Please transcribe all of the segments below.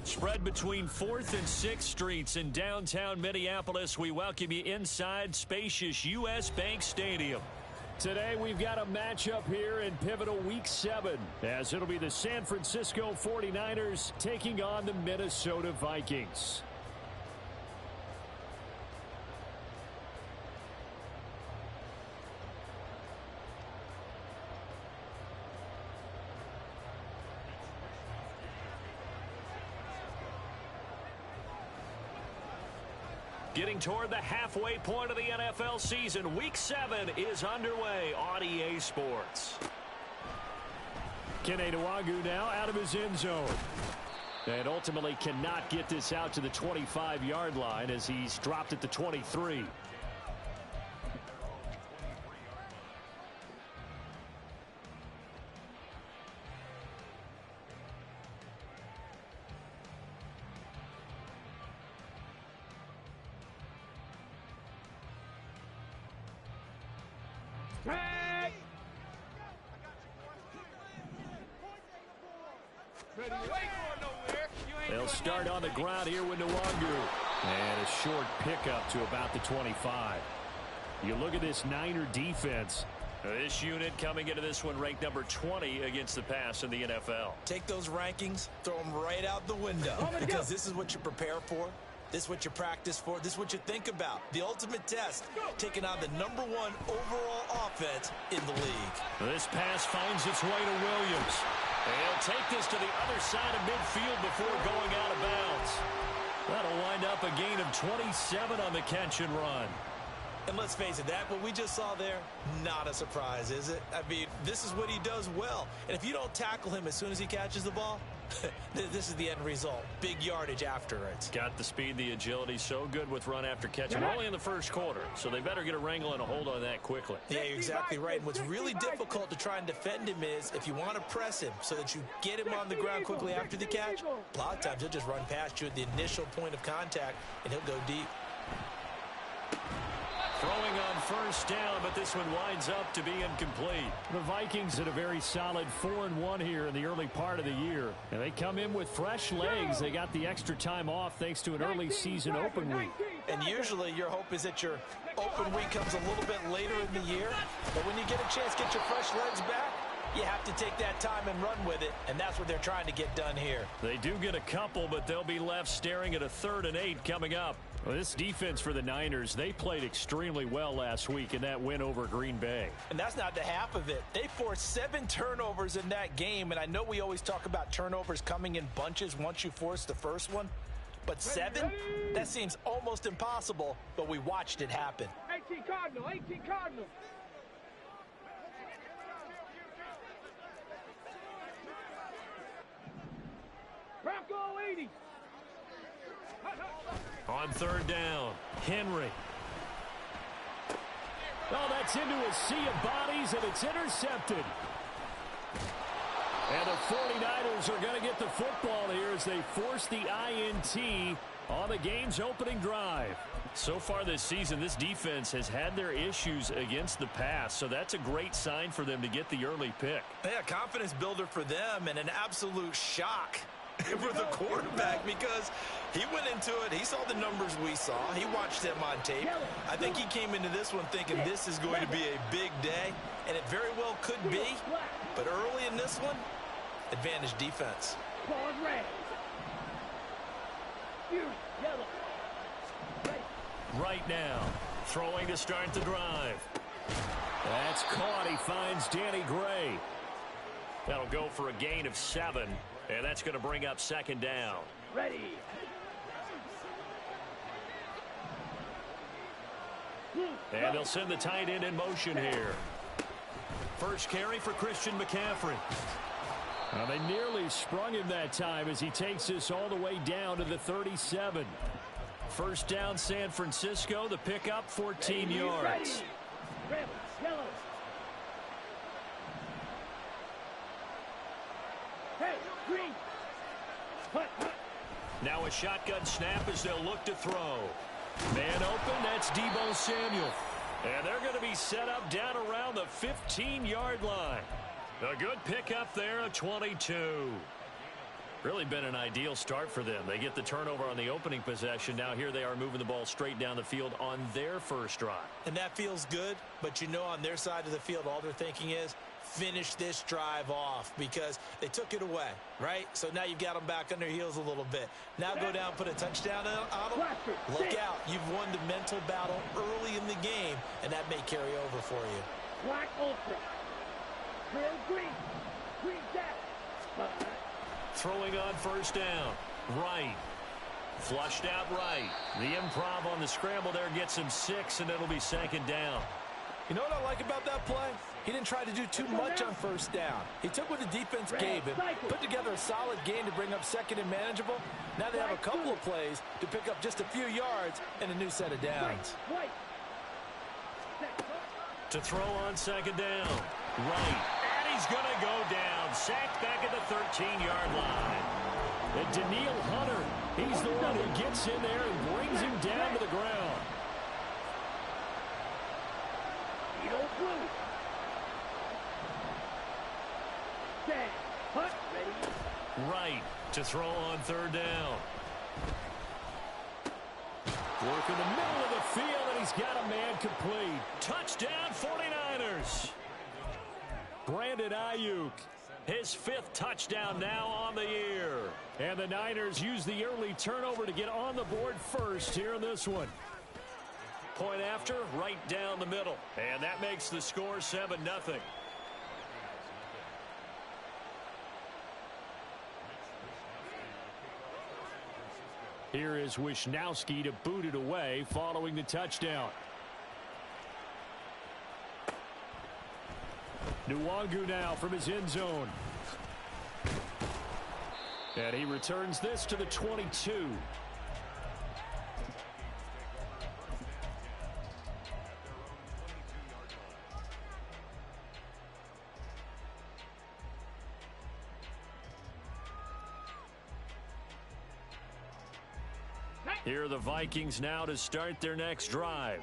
Spread between 4th and 6th Streets in downtown Minneapolis. We welcome you inside spacious U.S. Bank Stadium. Today we've got a matchup here in pivotal Week 7, as it'll be the San Francisco 49ers taking on the Minnesota Vikings. Getting toward the halfway point of the NFL season, Week 7 is underway on EA Sports. Gotw now out of his end zone. And ultimately cannot get this out to the 25-yard line as he's dropped at the 23. They'll start on the ground here with Nwangwu. And a short pickup to about the 25. You look at this Niner defense. This unit coming into this one ranked number 20 against the pass in the NFL. Take those rankings, throw them right out the window. Because this is what you prepare for. This is what you practice for. This is what you think about. The ultimate test, taking on the number 1 overall offense in the league. This pass finds its way to Williams. He'll take this to the other side of midfield before going out of bounds. That'll wind up a gain of 27 on the catch and run. And let's face it, that what we just saw there, not a surprise, is it? I mean, this is what he does well. And if you don't tackle him as soon as he catches the ball, this is the end result. Big yardage after it. Got the speed, the agility, so good with run after catch. We're only in the first quarter, so they better get a wrangle and a hold on that quickly. Yeah, you're exactly right. And what's really difficult to try and defend him is if you want to press him so that you get him on the ground quickly after the catch, a lot of times he'll just run past you at the initial point of contact, and he'll go deep. Throwing on first down, but this one winds up to be incomplete. The Vikings at a very solid 4-1 here in the early part of the year. And they come in with fresh legs. They got the extra time off thanks to an early season open week. And usually your hope is that your open week comes a little bit later in the year. But when you get a chance to get your fresh legs back, you have to take that time and run with it, and that's what they're trying to get done here. They do get a couple, but they'll be left staring at a 3rd and 8 coming up. Well, this defense for the Niners, they played extremely well last week in that win over Green Bay. And that's not the half of it. They forced 7 turnovers in that game, and I know we always talk about turnovers coming in bunches once you force the first one. But 7? That seems almost impossible, but we watched it happen. 18 Cardinal, 18 Cardinal. Bronco 80. On 3rd down, Henry. Oh, that's into a sea of bodies, and it's intercepted. And the 49ers are going to get the football here as they force the INT on the game's opening drive. So far this season, this defense has had their issues against the pass, so that's a great sign for them to get the early pick. Yeah, confidence builder for them and an absolute shock for the quarterback because he went into it. He saw the numbers we saw. He watched them on tape. I think he came into this one thinking this is going to be a big day, and it very well could be. But early in this one, advantage defense. Right now, throwing to start the drive. That's caught. He finds Danny Gray. That'll go for a gain of 7, and that's going to bring up 2nd down. Ready. And they'll send the tight end in motion here. First carry for Christian McCaffrey. Well, they nearly sprung him that time as he takes this all the way down to the 37. First down, San Francisco. The pickup, 14 yards. Now a shotgun snap as they'll look to throw. Man open, that's Deebo Samuel. And they're going to be set up down around the 15-yard line. A good pickup there, a 22. Really been an ideal start for them. They get the turnover on the opening possession. Now here they are moving the ball straight down the field on their first drive. And that feels good, but you know on their side of the field, all they're thinking is, finish this drive off because they took it away, right? So now you've got them back on their heels a little bit. Now go down, put a touchdown on them. Look out. You've won the mental battle early in the game, and that may carry over for you. Black Ultra. Real green. Green down. Throwing on first down. Right. Flushed out right. The improv on the scramble there gets him 6, and it'll be second down. You know what I like about that play? He didn't try to do too much on first down. He took what the defense gave him, put together a solid game to bring up second and manageable. Now they have a couple of plays to pick up just a few yards and a new set of downs. To throw on second down. Right. And he's going to go down. Sacked back at the 13-yard line. And Daniil Hunter, he's the one who gets in there and brings him down to the ground. Right to throw on third down. Work in the middle of the field, and he's got a man complete. Touchdown, 49ers. Brandon Ayuk, his 5th touchdown now on the year. And the Niners use the early turnover to get on the board first here in this one. Point after, right down the middle. And that makes the score 7-0. Here is Wisnowski to boot it away following the touchdown. Nwangu now from his end zone. And he returns this to the 22. Here are the Vikings now to start their next drive.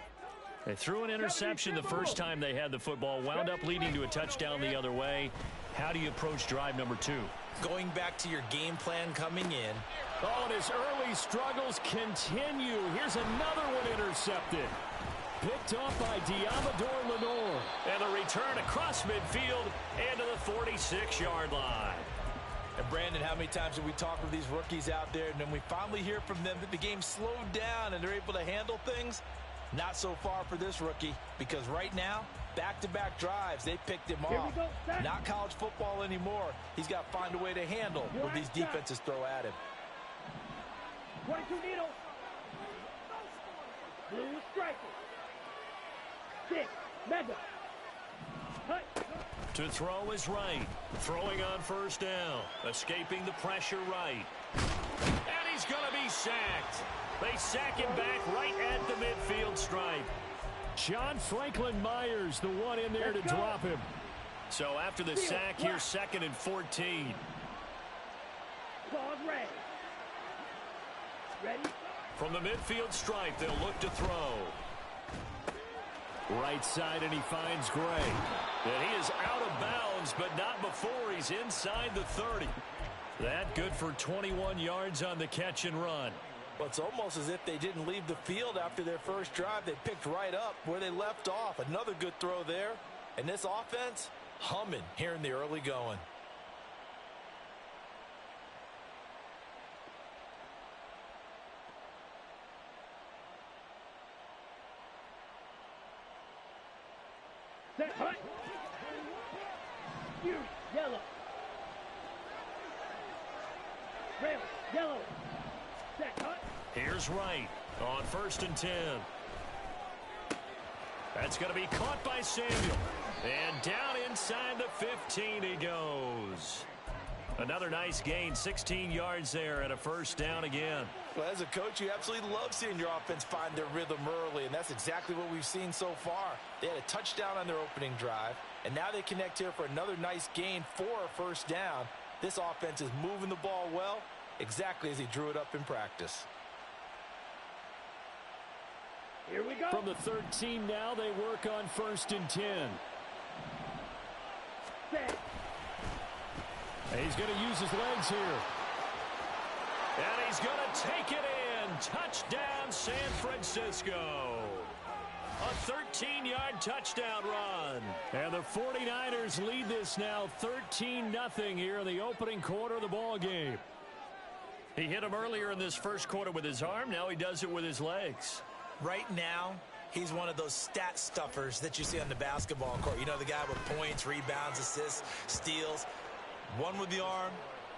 They threw an interception the first time they had the football, wound up leading to a touchdown the other way. How do you approach drive number 2? Going back to your game plan coming in. Oh, and his early struggles continue. Here's another one intercepted. Picked off by Diamador Lenore. And a return across midfield and to the 46-yard line. And Brandon, how many times have we talked with these rookies out there, and then we finally hear from them that the game slowed down and they're able to handle things? Not so far for this rookie, because right now, back-to-back drives, they picked him off. Not college football anymore. He's got to find a way to handle what these defenses throw at him. 22 needle. Blue striker. 6. Mega. Cut. To throw is right. Throwing on first down. Escaping the pressure right. And he's going to be sacked. They sack him back right at the midfield stripe. John Franklin Myers, the one in there to drop him. So after the sack, here's 2nd and 14. Ready? From the midfield stripe, they'll look to throw. Right side, and he finds Gray. And he is out of bounds, but not before he's inside the 30. That good for 21 yards on the catch and run. Well, it's almost as if they didn't leave the field after their first drive. They picked right up where they left off. Another good throw there. And this offense, humming here in the early going. Set, hut. Fury, yellow. Rail, yellow. Set, hut. Here's Wright on 1st and 10. That's going to be caught by Samuel. And down inside the 15 he goes. Another nice gain, 16 yards there and a first down again. Well, as a coach, you absolutely love seeing your offense find their rhythm early, and that's exactly what we've seen so far. They had a touchdown on their opening drive, and now they connect here for another nice gain for a first down. This offense is moving the ball well, exactly as he drew it up in practice. Here we go. From the 13 now, they work on 1st and 10. Set. He's going to use his legs here. And he's going to take it in. Touchdown, San Francisco. A 13-yard touchdown run. And the 49ers lead this now 13-0 here in the opening quarter of the ball game. He hit him earlier in this first quarter with his arm. Now he does it with his legs. Right now, he's one of those stat stuffers that you see on the basketball court. You know, the guy with points, rebounds, assists, steals. One with the arm,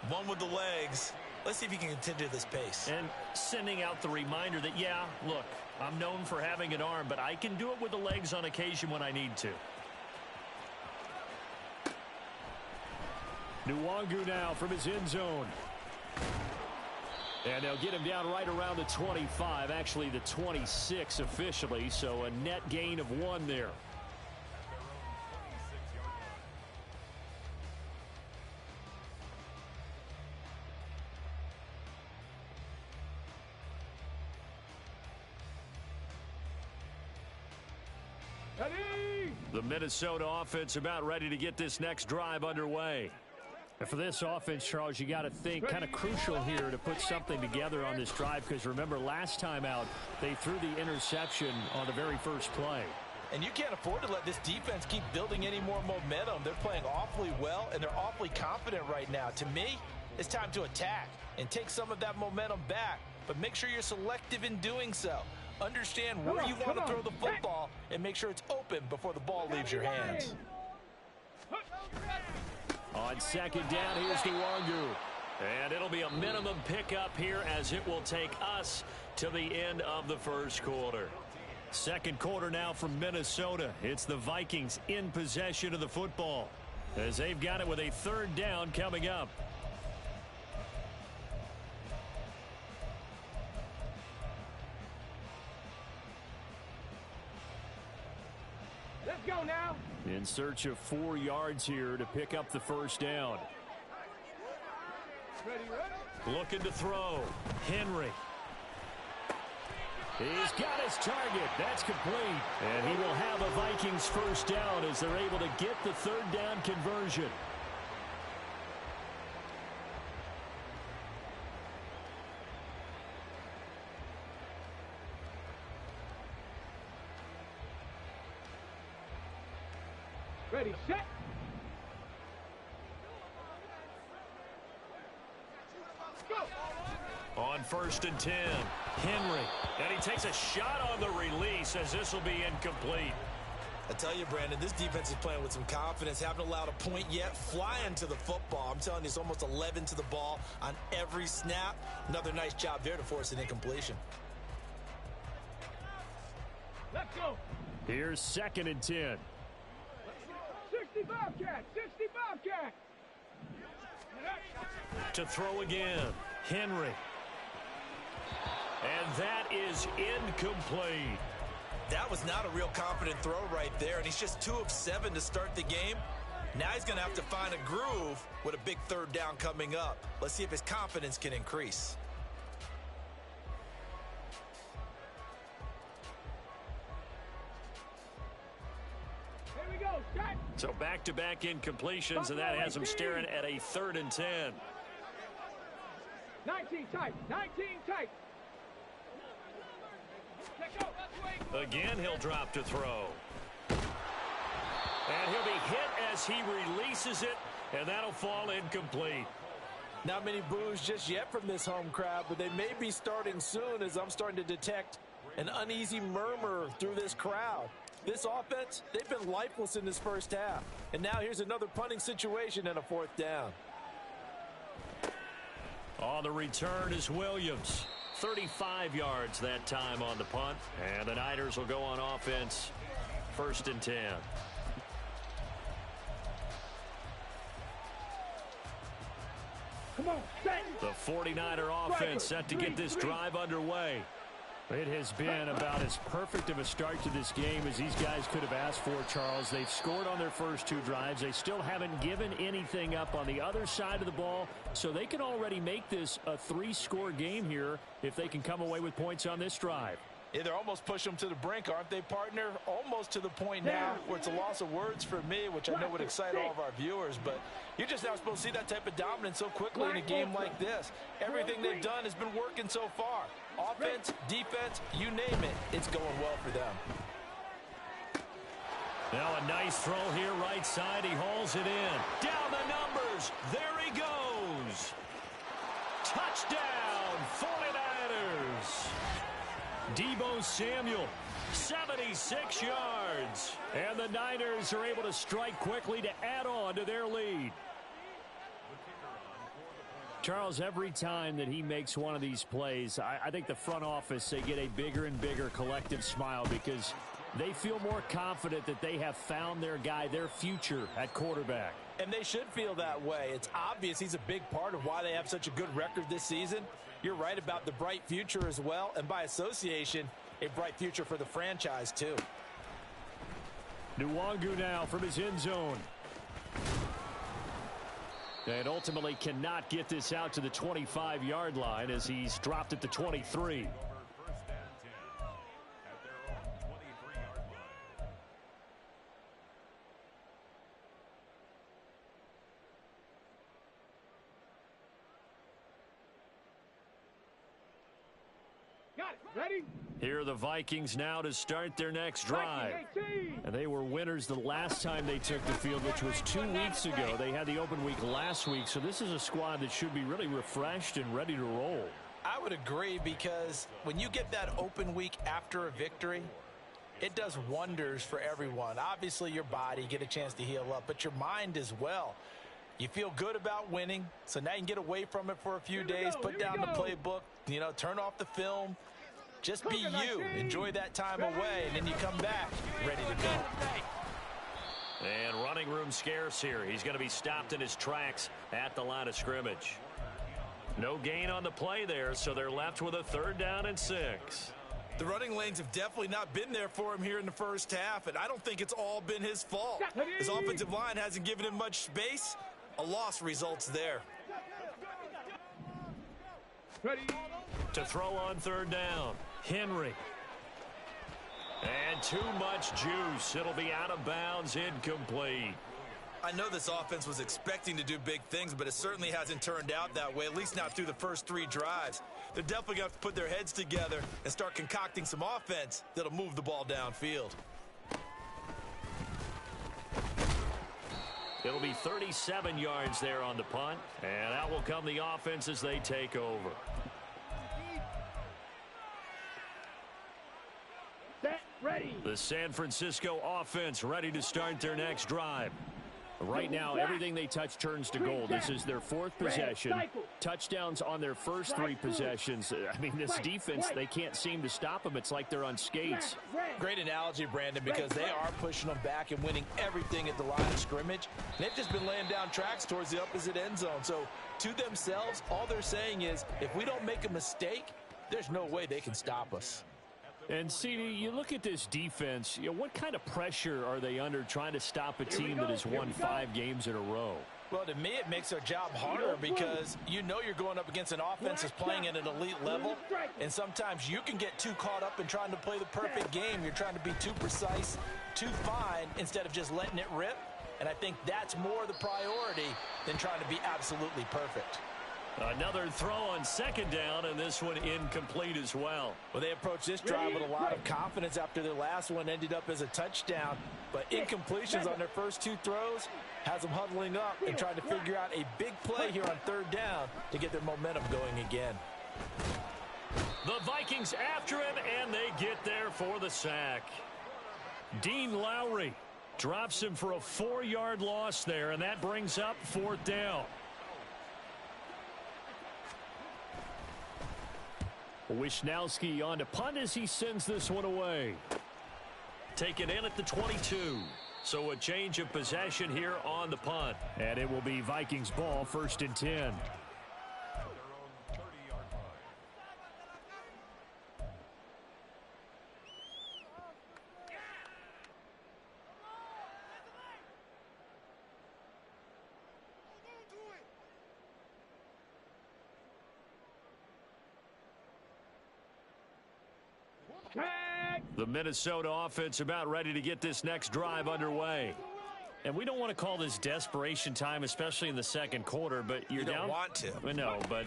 one with the legs. Let's see if he can continue this pace. And sending out the reminder that, yeah, look, I'm known for having an arm, but I can do it with the legs on occasion when I need to. Nwangu now from his end zone. And they'll get him down right around the 25, actually the 26 officially, so a net gain of 1 there. The Minnesota offense about ready to get this next drive underway. And for this offense, Charles, you got to think kind of crucial here to put something together on this drive, because remember last time out they threw the interception on the very first play. And you can't afford to let this defense keep building any more momentum. They're playing awfully well, and they're awfully confident right now. To me, it's time to attack and take some of that momentum back, but make sure you're selective in doing so. Understand where you want to throw the football and make sure it's open before the ball leaves your hands. On second down, here's Nwangu. And it'll be a minimum pickup here as it will take us to the end of the first quarter. Second quarter now from Minnesota. It's the Vikings in possession of the football as they've got it with a third down coming up. Let's go now. In search of 4 yards here to pick up the first down. Ready. Looking to throw. Henry. He's got his target. That's complete. And he will have a Vikings first down as they're able to get the third down conversion. Ready, set. Go. On 1st and 10, Henry. And he takes a shot on the release as this will be incomplete. I tell you, Brandon, this defense is playing with some confidence. Haven't allowed a point yet. Flying to the football. I'm telling you, it's almost 11 to the ball on every snap. Another nice job there to force an incompletion. Let's go. Here's 2nd and 10. 60 Bobcat. 60 Bobcat. To throw again. Henry. And that is incomplete. That was not a real confident throw right there, and he's just 2 of 7 to start the game. Now he's going to have to find a groove with a big third down coming up. Let's see if his confidence can increase. Here we go. Set. So back-to-back incompletions, and that has him staring at a 3rd and 10. 19 tight. 19 tight. Again, he'll drop to throw. And he'll be hit as he releases it, and that'll fall incomplete. Not many boos just yet from this home crowd, but they may be starting soon as I'm starting to detect an uneasy murmur through this crowd. This offense, they've been lifeless in this first half. And now here's another punting situation and a 4th down. On the return is Williams. 35 yards that time on the punt. And the Niners will go on offense. 1st and 10. Come on, set. The 49er offense set to get this drive underway. It has been about as perfect of a start to this game as these guys could have asked for, Charles. They've scored on their first 2 drives. They still haven't given anything up on the other side of the ball, so they can already make this a 3-score game here if they can come away with points on this drive. Yeah, they're almost pushing them to the brink, aren't they, partner? Almost to the point now where it's a loss of words for me, which I know would excite all of our viewers, but you're just not supposed to see that type of dominance so quickly in a game like this. Everything they've done has been working so far. Offense, defense, you name it, it's going well for them. Now a nice throw here right side. He hauls it in. Down the numbers. There he goes. Touchdown, 49ers. Deebo Samuel, 76 yards. And the Niners are able to strike quickly to add on to their lead. Charles, every time that he makes one of these plays, I think the front office, they get a bigger and bigger collective smile because they feel more confident that they have found their guy, their future at quarterback. And they should feel that way. It's obvious he's a big part of why they have such a good record this season. You're right about the bright future as well, and by association, a bright future for the franchise too. Nwangu now from his end zone. And ultimately cannot get this out to the 25-yard line as he's dropped at the 23. Ready? Here are the Vikings now to start their next drive. And they were winners the last time they took the field, which was 2 weeks ago. They had the open week last week, so this is a squad that should be really refreshed and ready to roll. I would agree, because when you get that open week after a victory, it does wonders for everyone. Obviously, your body, get a chance to heal up, but your mind as well. You feel good about winning, so now you can get away from it for a few days, put down the playbook, turn off the film. Just be you. Enjoy that time away, and then you come back ready to go. And running room scarce here. He's going to be stopped in his tracks at the line of scrimmage. No gain on the play there, so they're left with a 3rd down and 6. The running lanes have definitely not been there for him here in the first half, and I don't think it's all been his fault. His offensive line hasn't given him much space. A loss results there. Ready? To throw on 3rd down, Henry. And too much juice. It'll be out of bounds, incomplete. I know this offense was expecting to do big things, but it certainly hasn't turned out that way, at least not through the first 3 drives. They're definitely going to have to put their heads together and start concocting some offense that'll move the ball downfield. It'll be 37 yards there on the punt, and out will come the offense as they take over. Set, ready. The San Francisco offense ready to start their next drive. Right now, everything they touch turns to gold. This is their 4th possession. Touchdowns on their first 3 possessions. I mean, this defense, they can't seem to stop them. It's like they're on skates. Great analogy, Brandon, because they are pushing them back and winning everything at the line of scrimmage. They've just been laying down tracks towards the opposite end zone. So, to themselves, all they're saying is, if we don't make a mistake, there's no way they can stop us. And, CD, you look at this defense, what kind of pressure are they under trying to stop a team that has won 5 games in a row? Well, to me, it makes their job harder because you know you're going up against an offense that's playing at an elite level, and sometimes you can get too caught up in trying to play the perfect game. You're trying to be too precise, too fine, instead of just letting it rip, and I think that's more the priority than trying to be absolutely perfect. Another throw on 2nd down, and this one incomplete as well. Well, they approached this drive with a lot of confidence after their last one ended up as a touchdown, but incompletions on their first 2 throws has them huddling up and trying to figure out a big play here on 3rd down to get their momentum going again. The Vikings after him, and they get there for the sack. Dean Lowry drops him for a 4-yard loss there, and that brings up 4th down. Wisnowski on to punt as he sends this one away. Taken in at the 22. So a change of possession here on the punt. And it will be Vikings ball, 1st and 10. The Minnesota offense about ready to get this next drive underway. And we don't want to call this desperation time, especially in the second quarter, but you're down. You don't want to. No, but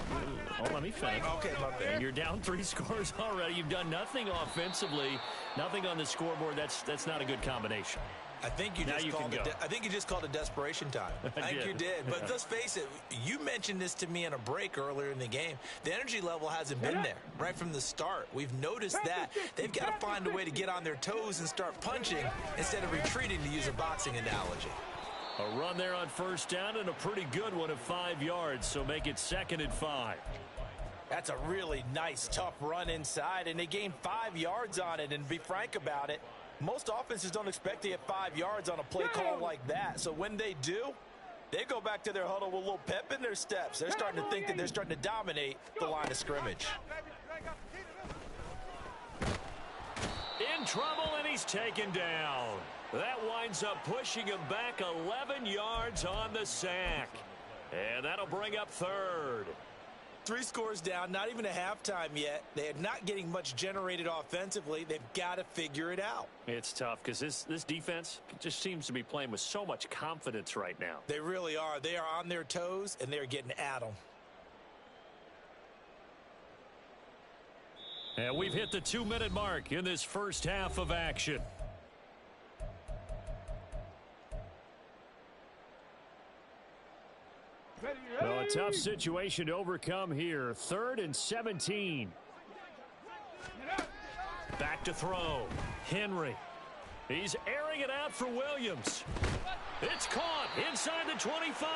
let me finish. Okay, my bad. You're down 3 scores already. You've done nothing offensively, nothing on the scoreboard. That's not a good combination. I think you just called it desperation time. I think you did. But let's face it, you mentioned this to me in a break earlier in the game. The energy level hasn't been there right from the start. We've noticed that. They've got to find a way to get on their toes and start punching instead of retreating, to use a boxing analogy. A run there on first down and a pretty good one of 5 yards, so make it 2nd and 5. That's a really nice, tough run inside, and they gained 5 yards on it. And to be frank about it, most offenses don't expect to get 5 yards on a play call like that. So when they do, they go back to their huddle with a little pep in their steps. They're starting to think that they're starting to dominate the line of scrimmage. In trouble, and he's taken down. That winds up pushing him back 11 yards on the sack. And that'll bring up 3rd. 3 scores down, not even a halftime yet. They're not getting much generated offensively. They've got to figure it out. It's tough because this defense just seems to be playing with so much confidence right now. They really are. They are on their toes, and they're getting at them. And we've hit the 2-minute mark in this first half of action. Well, a tough situation to overcome here. 3rd and 17. Back to throw. Henry. He's airing it out for Williams. It's caught inside the 25.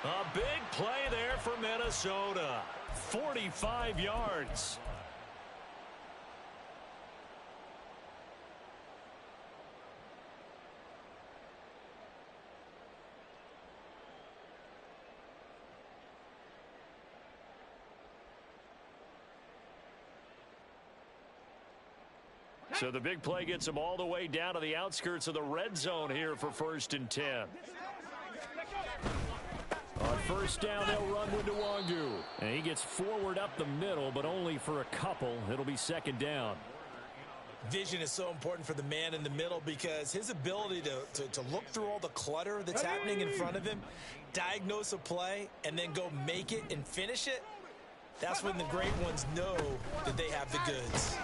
A big play there for Minnesota. 45 yards. So the big play gets them all the way down to the outskirts of the red zone here for 1st and 10. On first down, they'll run with Gotw. And he gets forward up the middle, but only for a couple. It'll be 2nd down. Vision is so important for the man in the middle because his ability to look through all the clutter that's happening in front of him, diagnose a play, and then go make it and finish it, that's when the great ones know that they have the goods.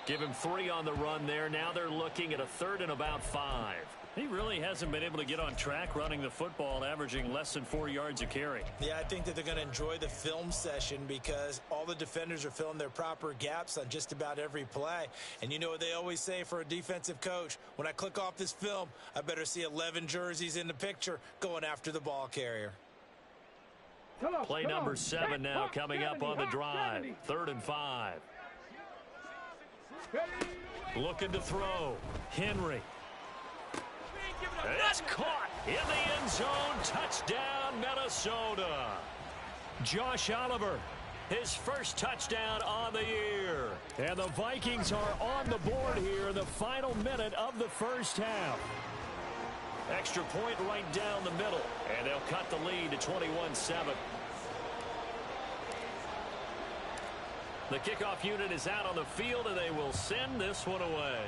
Give him 3 on the run there. Now they're looking at a 3rd and about 5. He really hasn't been able to get on track running the football, averaging less than 4 yards a carry. Yeah, I think that they're going to enjoy the film session because all the defenders are filling their proper gaps on just about every play. And you know what they always say for a defensive coach? When I click off this film, I better see 11 jerseys in the picture going after the ball carrier. Play number 7 now coming up on the drive. 3rd and 5. Looking to throw. Henry. It's caught in the end zone. Touchdown, Minnesota. Josh Oliver, his first touchdown on the year. And the Vikings are on the board here in the final minute of the first half. Extra point right down the middle. And they'll cut the lead to 21-7. The kickoff unit is out on the field, and they will send this one away.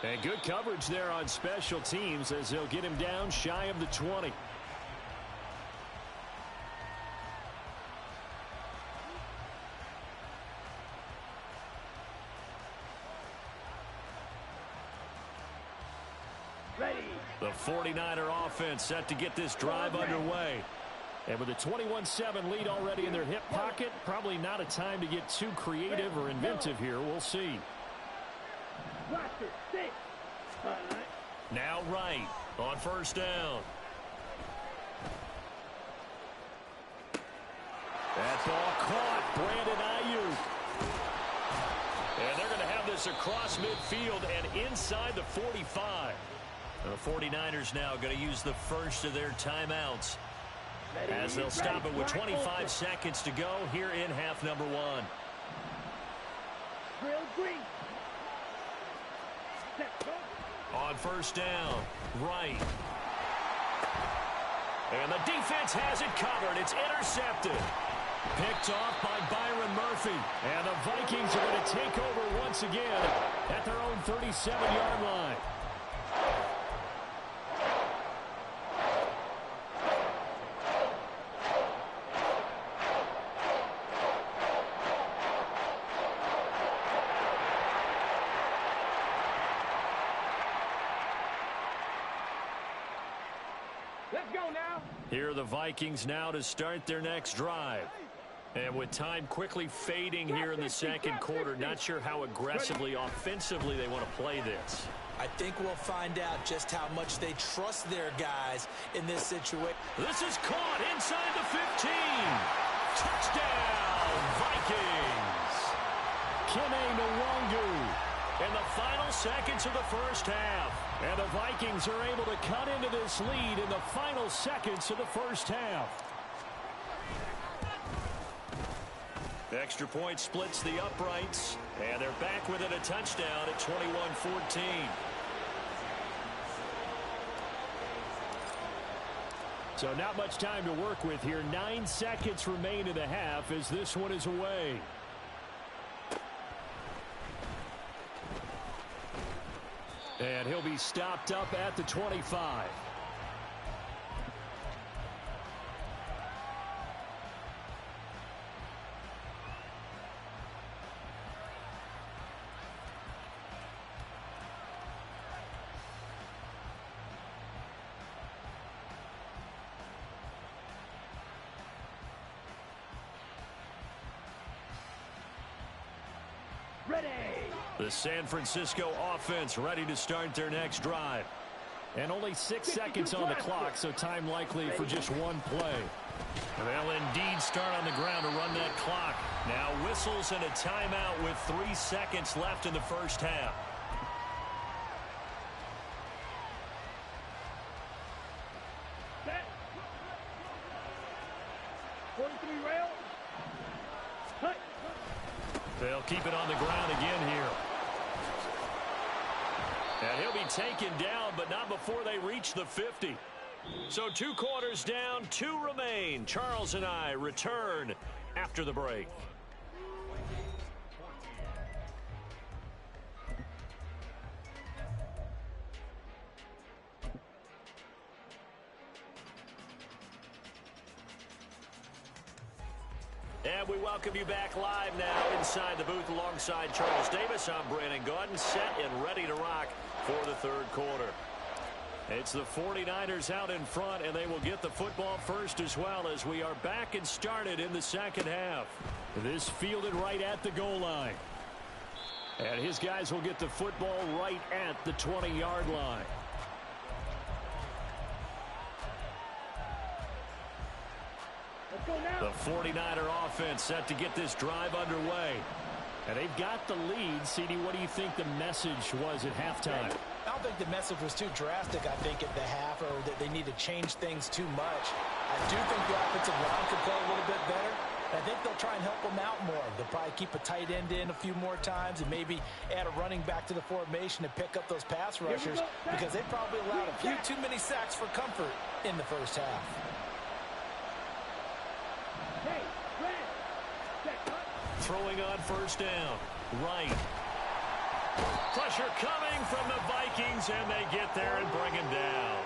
And good coverage there on special teams as they'll get him down shy of the 20. The 49er offense set to get this drive underway. And with a 21-7 lead already in their hip pocket, probably not a time to get too creative or inventive here. We'll see. Now Wright on first down. That ball caught. Brandon Ayuk. And they're going to have this across midfield and inside the 45. The 49ers now going to use the first of their timeouts as they'll stop it with 25 seconds to go here in half number 1. On first down, Wright. And the defense has it covered. It's intercepted. Picked off by Byron Murphy. And the Vikings are going to take over once again at their own 37-yard line. Let's go now. Here are the Vikings now to start their next drive. And with time quickly fading here in the second quarter, not sure how aggressively, offensively they want to play this. I think we'll find out just how much they trust their guys in this situation. This is caught inside the 15. Touchdown, Vikings. Kene Nwangu in the final seconds of the first half. And the Vikings are able to cut into this lead in the final seconds of the first half. The extra point splits the uprights, and they're back within a touchdown at 21-14. So not much time to work with here. 9 seconds remain in the half as this one is away. And he'll be stopped up at the 25. Ready. The San Francisco offense ready to start their next drive. And only 6 seconds on the clock, so time likely for just one play. They'll indeed start on the ground to run that clock. Now whistles and a timeout with 3 seconds left in the first half. Set. 43 rail. Cut. They'll keep it on the ground again here. And he'll be taken down, but not before they reach the 50. So 2 quarters down, 2 remain. Charles and I return after the break. And we welcome you back live now inside the booth alongside Charles Davis. I'm Brandon Gotw, set and ready to rock for the third quarter. It's the 49ers out in front, and they will get the football first as well as we are back and started in the second half. This fielded right at the goal line. And his guys will get the football right at the 20-yard line. The 49er offense set to get this drive underway. And they've got the lead. CD, what do you think the message was at halftime? I don't think the message was too drastic, I think, at the half, or that they need to change things too much. I do think the offensive line could play a little bit better. I think they'll try and help them out more. They'll probably keep a tight end in a few more times and maybe add a running back to the formation to pick up those pass rushers, because they probably allowed a few too many sacks for comfort in the first half. Throwing on first down. Right. Pressure coming from the Vikings, and they get there and bring him down.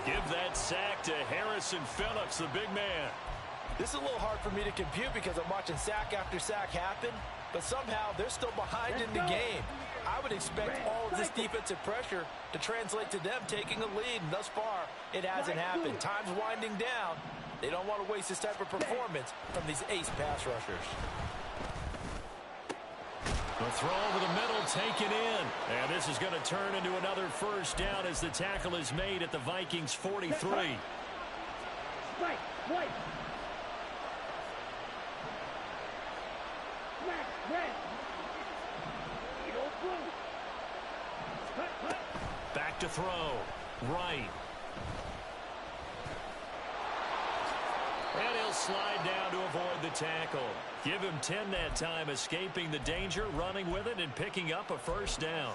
Give that sack to Harrison Phillips, the big man. This is a little hard for me to compute because I'm watching sack after sack happen, but somehow they're still behind in the game. I would expect all of this defensive pressure to translate to them taking a lead, and thus far, it hasn't happened. Time's winding down. They don't want to waste this type of performance from these ace pass rushers. The throw over the middle taken in. And this is going to turn into another first down as the tackle is made at the Vikings 43. Right. Back to throw. Right. And he'll slide down to avoid the tackle. Give him 10 that time, escaping the danger, running with it, and picking up a first down.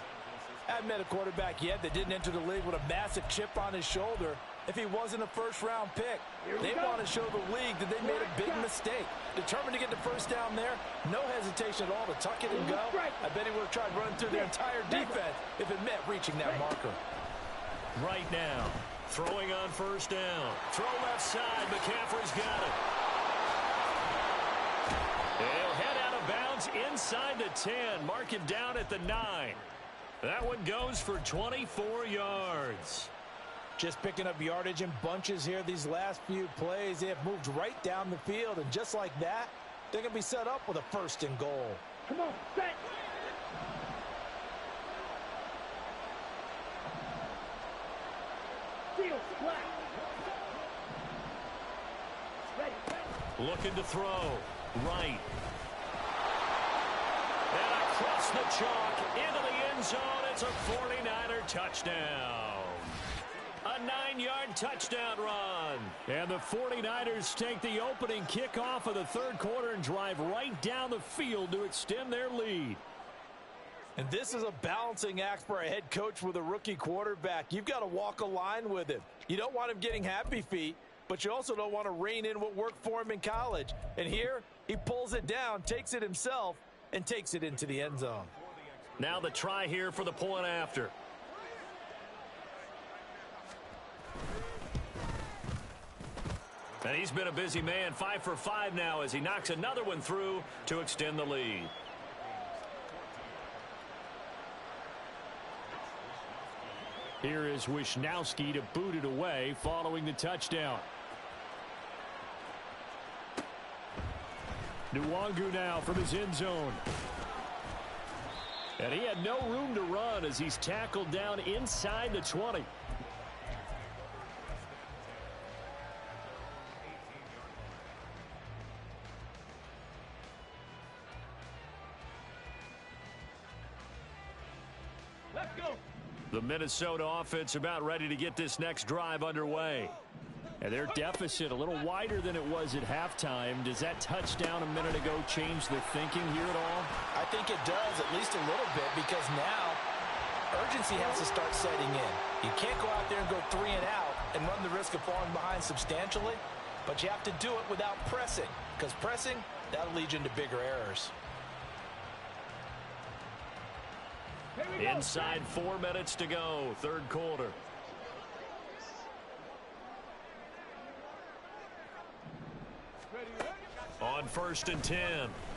I haven't met a quarterback yet that didn't enter the league with a massive chip on his shoulder. if he wasn't a first-round pick. They want to show the league that they made a big mistake. Determined to get the first down there, no hesitation at all to tuck it and go. I bet he would have tried running through their entire defense if it meant reaching that marker. Right now, throwing on first down. Throw left side. McCaffrey's got it. He'll head out of bounds inside the 10. Mark him down at the 9. That one goes for 24 yards. Just picking up yardage in bunches here these last few plays. They have moved right down the field, and just like that, they're going to be set up with a first and goal. Come on, set. Field flat. Ready. Looking to throw. Right. And across the chalk into the end zone. It's a 49er touchdown. A 9-yard touchdown run. And the 49ers take the opening kickoff of the third quarter and drive right down the field to extend their lead. And this is a balancing act for a head coach with a rookie quarterback. You've got to walk a line with him. You don't want him getting happy feet, but you also don't want to rein in what worked for him in college. And here, he pulls it down, takes it himself, and takes it into the end zone. Now the try here for the point after. And he's been a busy man, 5 for 5 now as he knocks another one through to extend the lead. Here is Wishnowski to boot it away following the touchdown. Nwangu now from his end zone. And he had no room to run as he's tackled down inside the 20. Let's go. The Minnesota offense about ready to get this next drive underway. And their deficit a little wider than it was at halftime. Does that touchdown a minute ago change their thinking here at all? I think it does, at least a little bit, because now urgency has to start setting in. You can't go out there and go 3 and out and run the risk of falling behind substantially, but you have to do it without pressing, because pressing, that'll lead you into bigger errors. Inside 4 minutes to go, third quarter. On 1st and 10,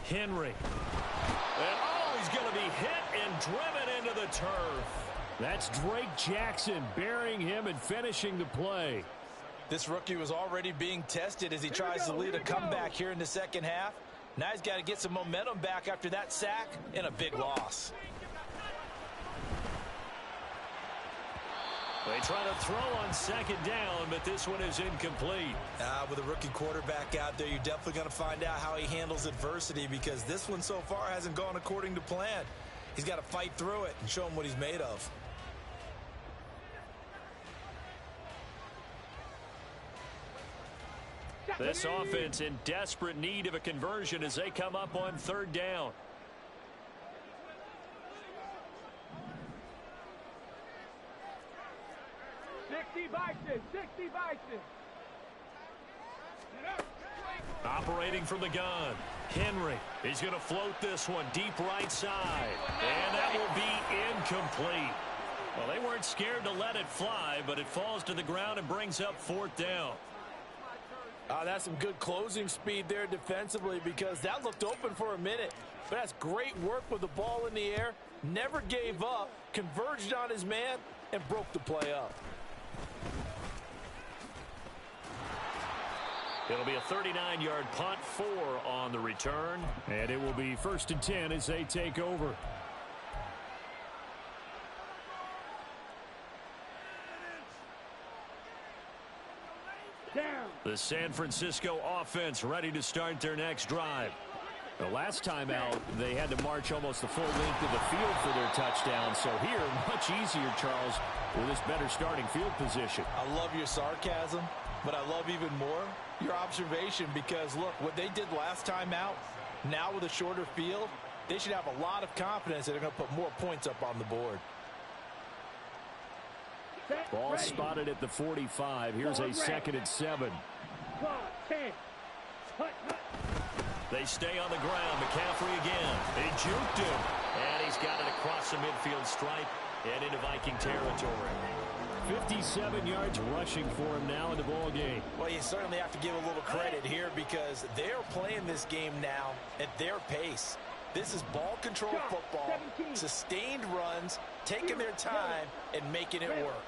Henry. And oh, he's going to be hit and driven into the turf. That's Drake Jackson burying him and finishing the play. This rookie was already being tested as he tries to lead a comeback here in the second half. Now he's got to get some momentum back after that sack and a big loss. They try to throw on second down, but this one is incomplete. With a rookie quarterback out there, you're definitely going to find out how he handles adversity, because this one so far hasn't gone according to plan. He's got to fight through it and show him what he's made of. This offense in desperate need of a conversion as they come up on third down. Operating from the gun, Henry. He's going to float this one deep right side. And that will be incomplete. Well, they weren't scared to let it fly, but it falls to the ground and brings up fourth down. That's some good closing speed there defensively, because that looked open for a minute. But that's great work with the ball in the air. Never gave up, converged on his man, and broke the play up. It'll be a 39-yard punt, 4 on the return. And it will be 1st and 10 as they take over. Down. The San Francisco offense ready to start their next drive. The last time out, they had to march almost the full length of the field for their touchdown. So here, much easier, Charles, with this better starting field position. I love your sarcasm, but I love even more your observation, because, look, what they did last time out, now with a shorter field, they should have a lot of confidence that they're going to put more points up on the board. Ball spotted at the 45. Here's a 2nd and 7. 10. They stay on the ground. McCaffrey again. He juked him. And he's got it across the midfield stripe and into Viking territory. 57 yards rushing for him now in the ball game. Well, you certainly have to give a little credit here because they're playing this game now at their pace. This is ball control football, sustained runs, taking their time, and making it work.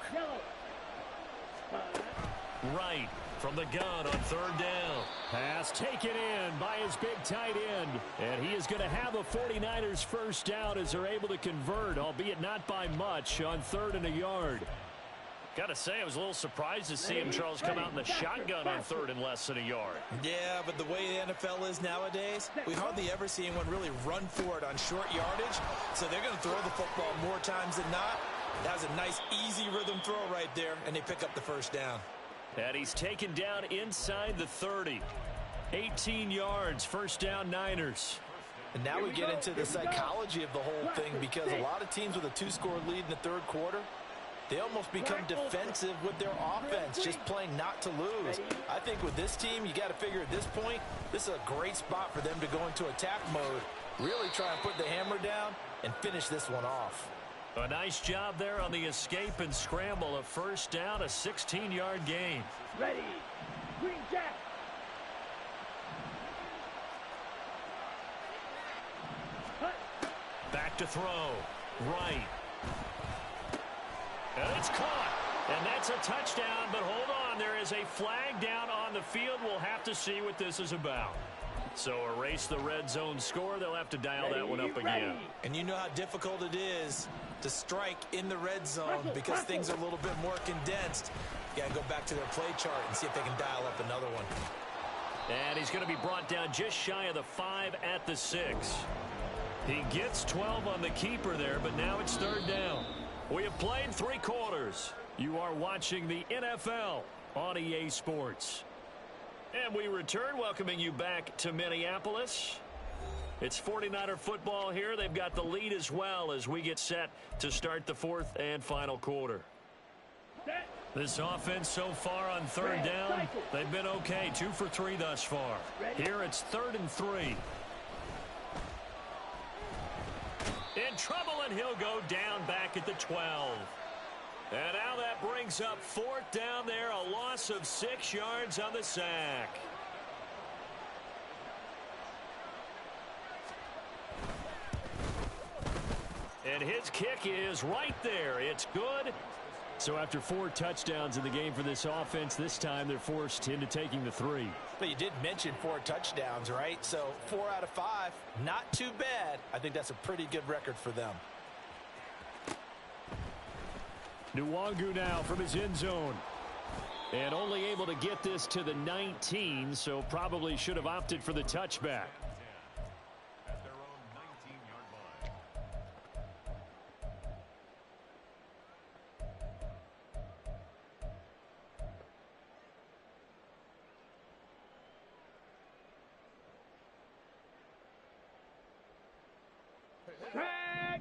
Right from the gun on 3rd down. Pass taken in by his big tight end. And he is going to have a 49ers first down as they're able to convert, albeit not by much, on 3rd and a yard. Got to say, I was a little surprised to see him, Charles, come out in the shotgun on 3rd and less than a yard. Yeah, but the way the NFL is nowadays, we hardly ever see anyone really run for it on short yardage. So they're going to throw the football more times than not. That was a nice, easy rhythm throw right there, and they pick up the first down. And he's taken down inside the 30. 18 yards, first down Niners. And now we get into the psychology of the whole thing because a lot of teams with a 2-score lead in the 3rd quarter, they almost become defensive with their offense, just playing not to lose. I think with this team, you got to figure at this point, this is a great spot for them to go into attack mode, really try and put the hammer down and finish this one off. A nice job there on the escape and scramble. A first down, a 16-yard gain. Ready. Green Jack. Back to throw. Right. And it's caught. And that's a touchdown, but hold on. There is a flag down on the field. We'll have to see what this is about. So erase the red zone score. They'll have to dial that one up again. And you know how difficult it is to strike in the red zone because things are a little bit more condensed. You got to go back to their play chart and see if they can dial up another one. And he's going to be brought down just shy of the 5 at the 6. He gets 12 on the keeper there, but now it's 3rd down. We have played 3 quarters. You are watching the NFL on EA Sports. And we return, welcoming you back to Minneapolis. It's 49er football here. They've got the lead as well as we get set to start the 4th and final quarter. This offense so far on 3rd down, they've been okay. 2 for 3 thus far. Here it's 3rd and 3. In trouble, and he'll go down back at the 12. And now that brings up 4th down there, a loss of 6 yards on the sack. And his kick is right there. It's good. So after 4 touchdowns in the game for this offense, this time they're forced into taking the 3. But you did mention 4 touchdowns, right? So 4 out of 5, not too bad. I think that's a pretty good record for them. Nwangu now from his end zone. And only able to get this to the 19, so probably should have opted for the touchback. At their own 19-yard line.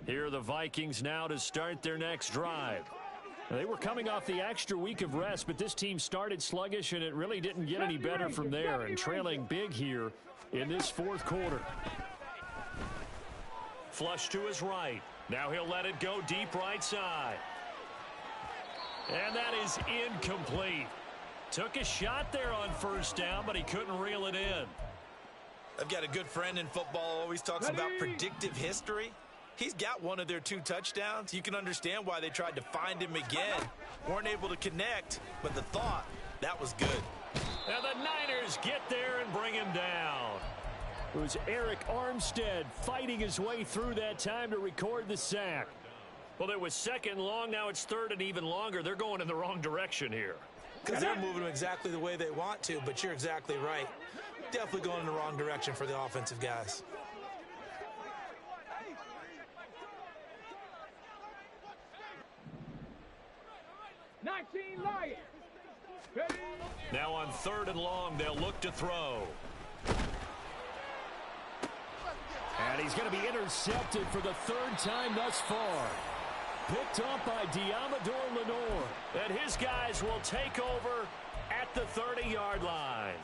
Here are the Vikings now to start their next drive. They were coming off the extra week of rest, but this team started sluggish, and it really didn't get any better from there, and trailing big here in this 4th quarter. Flush to his right. Now he'll let it go deep right side. And that is incomplete. Took a shot there on 1st down, but he couldn't reel it in. I've got a good friend in football, always talks about predictive history. He's got one of their 2 touchdowns. You can understand why they tried to find him again. Weren't able to connect, but the thought, that was good. And the Niners get there and bring him down. It was Eric Armstead fighting his way through that time to record the sack. Well, it was 2nd long. Now it's 3rd and even longer. They're going in the wrong direction here. Because they're moving them exactly the way they want to, but you're exactly right. Definitely going in the wrong direction for the offensive guys. Now on 3rd and long, they'll look to throw. And he's going to be intercepted for the 3rd time thus far. picked off by Diamador Lenore. And his guys will take over at the 30-yard line.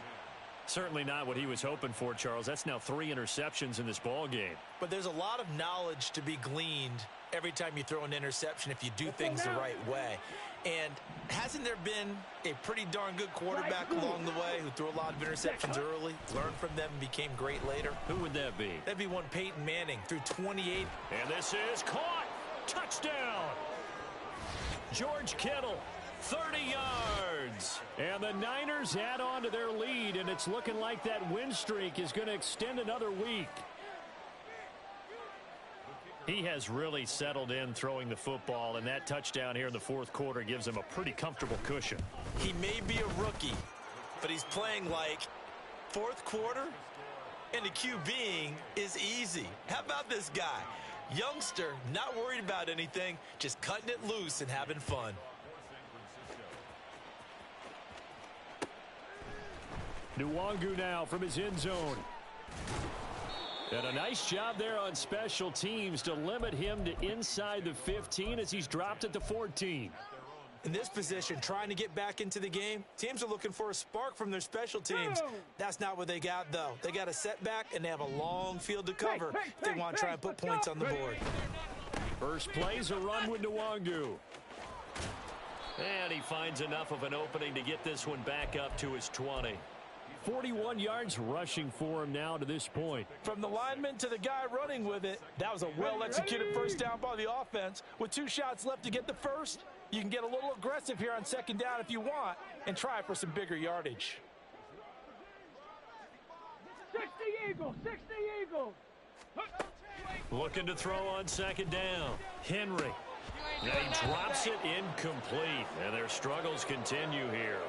Certainly not what he was hoping for, Charles. That's now 3 interceptions in this ball game. But there's a lot of knowledge to be gleaned every time you throw an interception if you do things the right way. And hasn't there been a pretty darn good quarterback along the way who threw a lot of interceptions early, learned from them, and became great later? Who would that be? That'd be one Peyton Manning, threw 28. And this is caught. Touchdown. George Kittle, 30 yards. And the Niners add on to their lead, and it's looking like that win streak is going to extend another week. He has really settled in throwing the football, and that touchdown here in the fourth quarter gives him a pretty comfortable cushion. He may be a rookie, but he's playing like fourth quarter, and the QBing is easy. How about this guy? Youngster, not worried about anything, just cutting it loose and having fun. Nwangu now from his end zone. And a nice job there on special teams to limit him to inside the 15 as he's dropped at the 14. In this position, trying to get back into the game, teams are looking for a spark from their special teams. That's not what they got, though. They got a setback, and they have a long field to cover if they want to try and put points on the board. First play's a run with Nwangu. And he finds enough of an opening to get this one back up to his 20. 41 yards rushing for him now to this point. From the lineman to the guy running with it, that was a well-executed first down by the offense. With 2 shots left to get the first, you can get a little aggressive here on second down if you want and try for some bigger yardage. 60 Eagles, 60 Eagles. Looking to throw on second down. Henry. And he drops it incomplete. And their struggles continue here.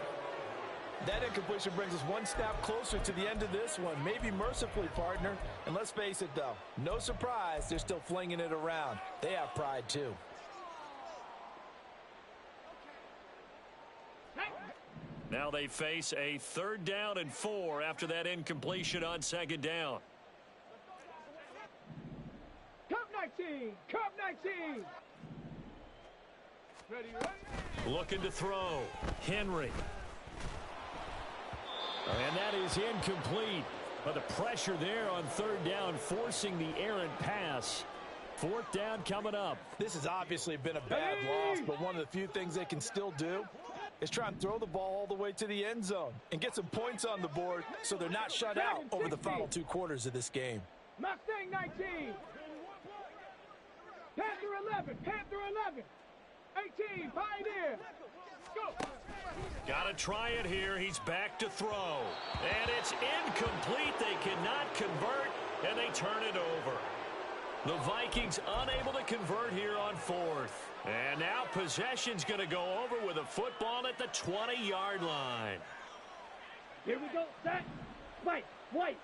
That incompletion brings us one snap closer to the end of this one. Maybe mercifully, partner. And let's face it, though, no surprise, they're still flinging it around. They have pride, too. Now they face a 3rd down and 4 after that incompletion on second down. Cup 19, Cup 19. Ready, ready. Looking to throw. Henry. And that is incomplete. But the pressure there on 3rd down, forcing the errant pass. 4th down coming up. This has obviously been a bad loss, but one of the few things they can still do is try and throw the ball all the way to the end zone and get some points on the board so they're not shut out over the final 2 quarters of this game. Mustang 19. Panther 11, Panther 11. 18, Pioneer. Go. Got to try it here. He's back to throw. And it's incomplete. They cannot convert, and they turn it over. The Vikings unable to convert here on 4th. And now possession's going to go over with a football at the 20-yard line. Here we go, set. White, white.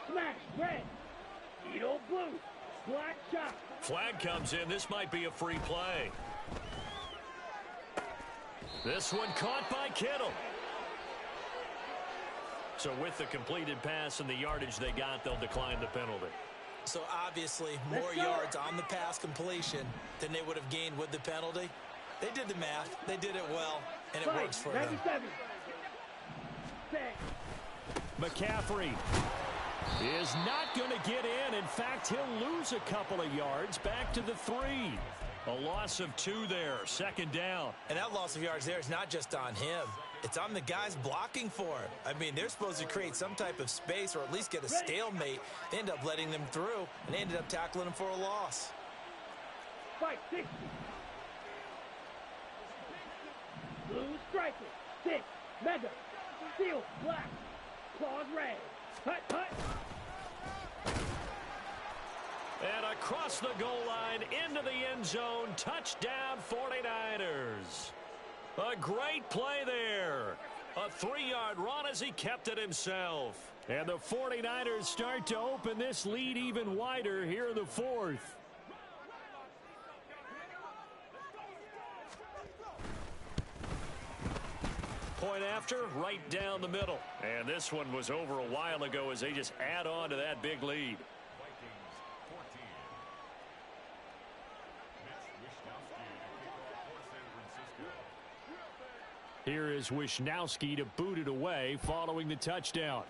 Smash, red. Edo blue. Black shot. Flag comes in. This might be a free play. This one caught by Kittle. So with the completed pass and the yardage they got, they'll decline the penalty. So obviously more yards on the pass completion than they would have gained with the penalty. They did the math. They did it well, and it works for them. 97. McCaffrey is not going to get in. In fact, he'll lose a couple of yards back to the 3. A loss of 2 there, 2nd down. And that loss of yards there is not just on him. It's on the guys blocking for him. I mean, they're supposed to create some type of space or at least get a stalemate. They end up letting them through, and they ended up tackling him for a loss. Fight, 60. Blue striker, 6. Mega. Steel, black. Claws, red. Hut, hut. And across the goal line, into the end zone, touchdown 49ers. A great play there. A 3-yard run as he kept it himself. And the 49ers start to open this lead even wider here in the 4th. Point after, right down the middle. And this one was over a while ago as they just add on to that big lead. is Wishnowski to boot it away following the touchdown.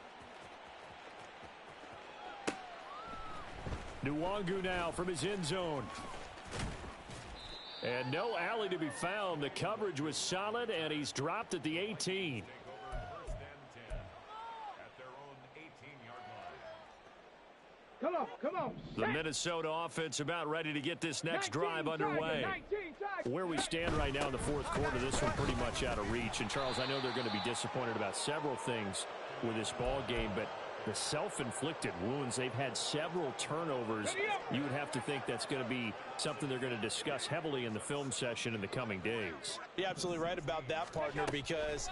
Nwangu now from his end zone. And no alley to be found. The coverage was solid, and he's dropped at the 18. Come on. The Minnesota offense about ready to get this next drive underway. Where we stand right now in the fourth quarter, this one pretty much out of reach. And, Charles, I know they're going to be disappointed about several things with this ball game, but the self-inflicted wounds, they've had several turnovers. You would have to think that's going to be something they're going to discuss heavily in the film session in the coming days. You're absolutely right about that, partner, because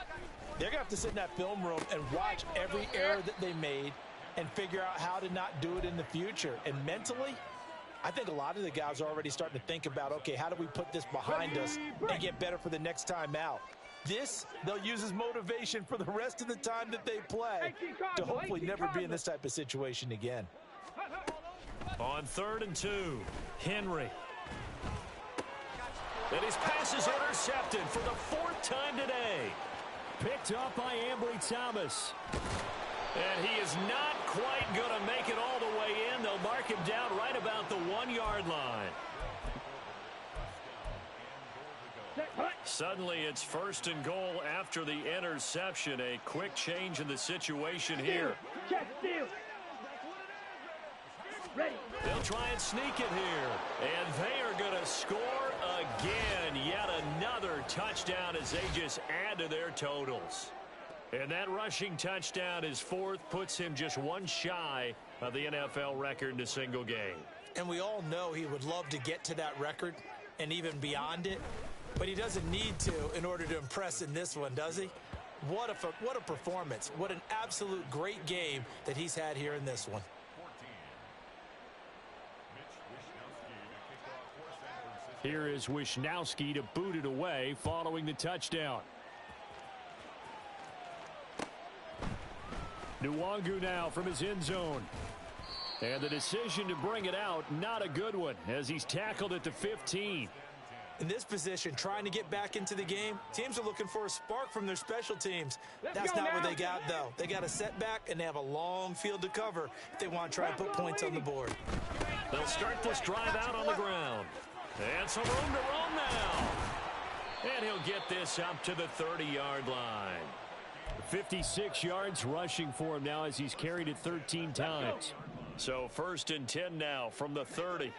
they're going to have to sit in that film room and watch every error that they made and figure out how to not do it in the future. And mentally, I think a lot of the guys are already starting to think about, okay, how do we put this behind us and get better for the next time out? This, they'll use as motivation for the rest of the time that they play to hopefully never be in this type of situation again. On 3rd and 2, Henry. And his pass is intercepted for the 4th time today. Picked up by Ambry Thomas. And he is not quite going to make it all the way in. They'll mark him down right about the 1-yard line. Suddenly it's 1st and goal after the interception. A quick change in the situation here. They'll try and sneak it here. And they are going to score again. Yet another touchdown as they just add to their totals. And that rushing touchdown, his 4th, puts him just one shy of the NFL record in a single game. And we all know he would love to get to that record and even beyond it. But he doesn't need to in order to impress in this one, does he? What a performance. What an absolute great game that he's had here in this one. Here is Wishnowski to boot it away following the touchdown. Nwangu now from his end zone. And the decision to bring it out, not a good one, as he's tackled at the 15. In this position, trying to get back into the game, teams are looking for a spark from their special teams. That's not what they got, though. They got a setback, and they have a long field to cover if they want to try and put points on the board. They'll start this drive out on the ground. And some room to roam now. And he'll get this up to the 30-yard line. 56 yards rushing for him now as he's carried it 13 times. So 1st and 10 now from the 30.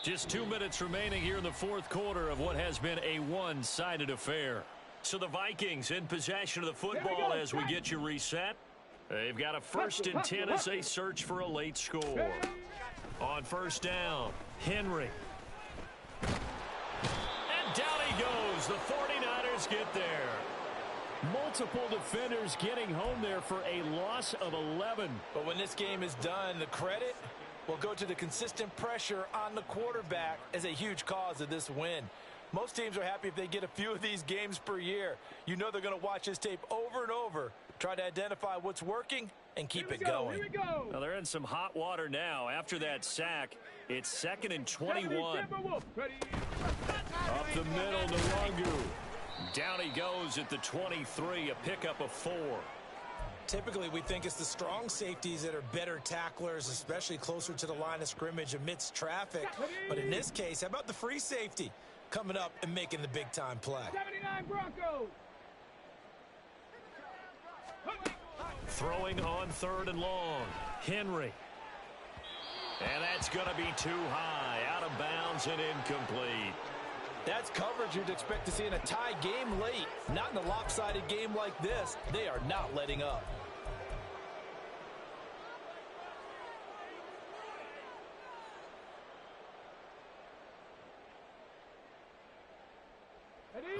Just 2 minutes remaining here in the fourth quarter of what has been a one-sided affair. So the Vikings in possession of the football as we get you reset. They've got a 1st and 10 as they search for a late score. On 1st down, Henry. And down he goes. The 49ers get there. Multiple defenders getting home there for a loss of 11. But when this game is done, the credit will go to the consistent pressure on the quarterback as a huge cause of this win. Most teams are happy if they get a few of these games per year. You know they're going to watch this tape over and over, try to identify what's working and keep it going. Now they're in some hot water now. After that sack, it's 2nd and 21. Up the middle, Nwangu. Down he goes at the 23, a pickup of 4. Typically, we think it's the strong safeties that are better tacklers, especially closer to the line of scrimmage amidst traffic. But in this case, how about the free safety coming up and making the big-time play? 79 Broncos. Throwing on 3rd and long, Henry. And that's going to be too high, out of bounds and incomplete. That's coverage you'd expect to see in a tie game late. Not in a lopsided game like this. They are not letting up.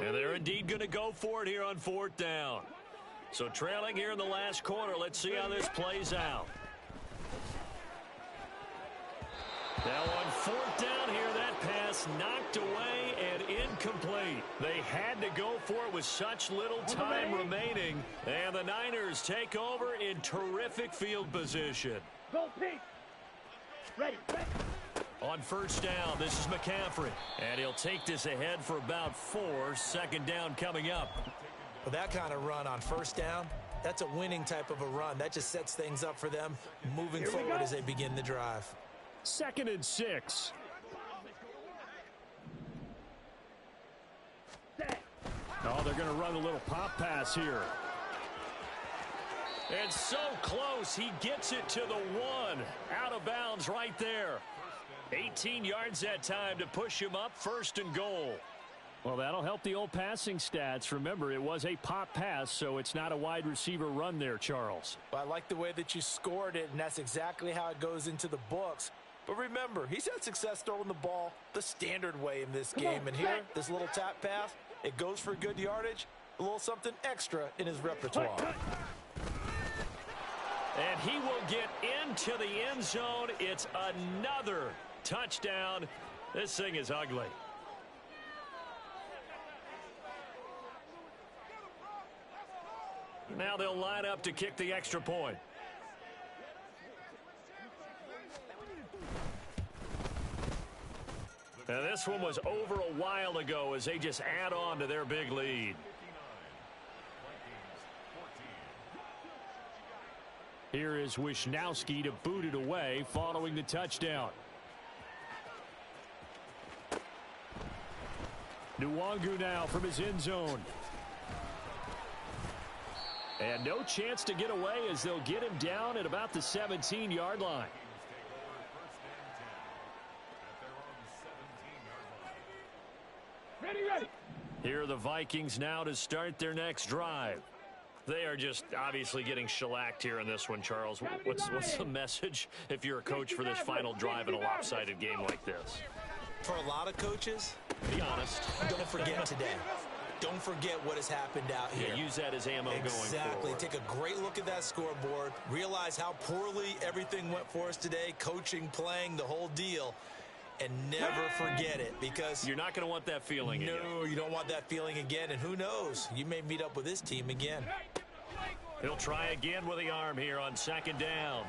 And they're indeed going to go for it here on 4th down. So trailing here in the last quarter, let's see how this plays out. Now on 4th down here, that pass knocked away and incomplete. They had to go for it with such little time remaining. And the Niners take over in terrific field position. Go pink. Ready. On first down, this is McCaffrey. And he'll take this ahead for about 4. Second down coming up. Well, that kind of run on first down, that's a winning type of a run. That just sets things up for them moving forward as they begin the drive. 2nd and 6. Oh, they're going to run a little pop pass here. And so close, he gets it to the 1. Out of bounds right there. 18 yards that time to push him up, 1st and goal. Well, that'll help the old passing stats. Remember, it was a pop pass, so it's not a wide receiver run there, Charles. Well, I like the way that you scored it, and that's exactly how it goes into the books. But remember, he's had success throwing the ball the standard way in this game. And here, this little tap pass, it goes for good yardage, a little something extra in his repertoire. And he will get into the end zone. It's another touchdown. This thing is ugly. Now they'll line up to kick the extra point. And this one was over a while ago as they just add on to their big lead. Here is Wisnowski to boot it away following the touchdown. Nwangu now from his end zone. And no chance to get away as they'll get him down at about the 17-yard line. Ready. Here are the Vikings now to start their next drive. They are just obviously getting shellacked here in this one, Charles. What's the message if you're a coach for this final drive in a lopsided game like this? For a lot of coaches, Be honest. don't forget today. Don't forget what has happened out here. Yeah, use that as ammo going forward. Exactly. Take a great look at that scoreboard. Realize how poorly everything went for us today. Coaching, playing, the whole deal. And never forget it, because You're not going to want that feeling again. no, you don't want that feeling again. And who knows? You may meet up with this team again. He'll try again with the arm here on 2nd down.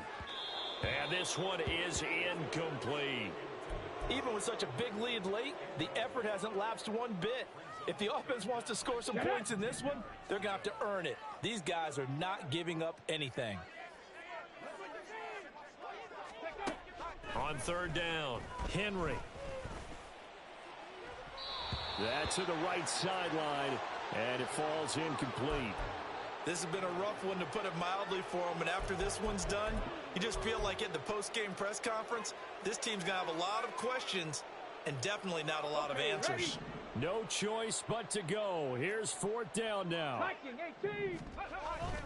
And this one is incomplete. Even with such a big lead late, the effort hasn't lapsed one bit. If the offense wants to score some points in this one, they're going to have to earn it. These guys are not giving up anything. On 3rd down, Henry. That's to the right sideline, and it falls incomplete. This has been a rough one, to put it mildly, for them. And after this one's done, you just feel like at the post-game press conference, this team's going to have a lot of questions and definitely not a lot of answers. No choice but to go. Here's 4th down now. Viking 18.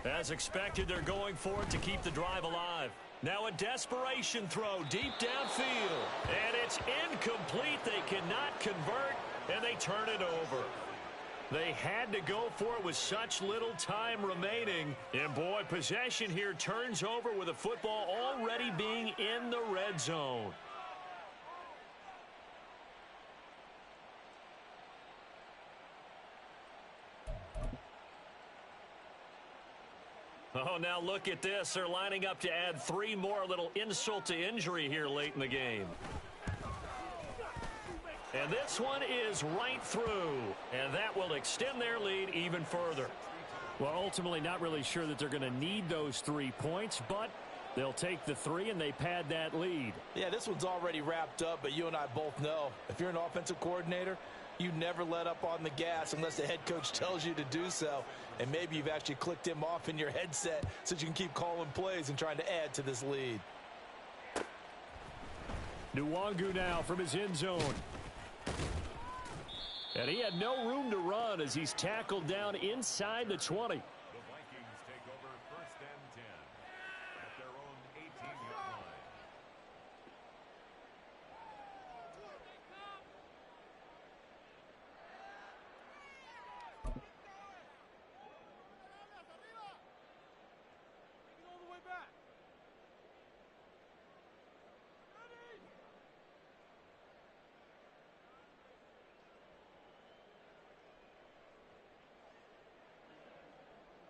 As expected, they're going for it to keep the drive alive. Now a desperation throw deep downfield. And it's incomplete. They cannot convert, and they turn it over. They had to go for it with such little time remaining. And boy, possession here turns over with the football already being in the red zone. Oh, now look at this. They're lining up to add 3 more, a little insult to injury here late in the game. And this one is right through, and that will extend their lead even further. Well, ultimately not really sure that they're going to need those 3 points, but they'll take the 3 and they pad that lead. Yeah, this one's already wrapped up, but you and I both know if you're an offensive coordinator, you never let up on the gas unless the head coach tells you to do so. And maybe you've actually clicked him off in your headset so you can keep calling plays and trying to add to this lead. Nwangu now from his end zone. And he had no room to run as he's tackled down inside the 20. The Vikings take over 1st and 10 at their own 18-yard line.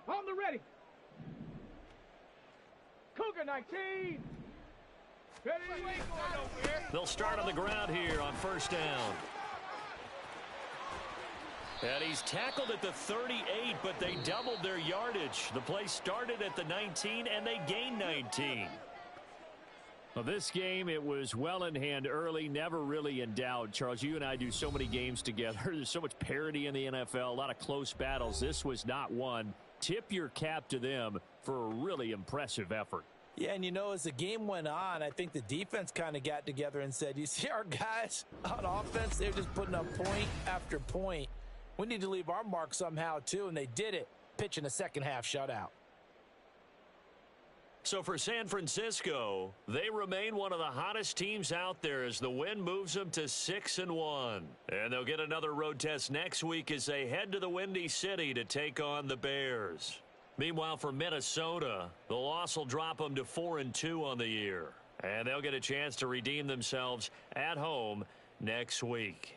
On the ready. Cougar 19. They'll start on the ground here on first down. And he's tackled at the 38, but they doubled their yardage. The play started at the 19, and they gained 19. Well, this game, it was well in hand early, never really in doubt. Charles, you and I do so many games together. There's so much parity in the NFL, a lot of close battles. This was not one. Tip your cap to them for a really impressive effort. Yeah, and you know, as the game went on, I think the defense kind of got together and said, you see our guys on offense, they're just putting up point after point. We need to leave our mark somehow, too, and they did it, pitching a second-half shutout. So for San Francisco, they remain one of the hottest teams out there as the win moves them to 6-1. And they'll get another road test next week as they head to the Windy City to take on the Bears. Meanwhile, for Minnesota, the loss will drop them to 4-2 on the year. And they'll get a chance to redeem themselves at home next week.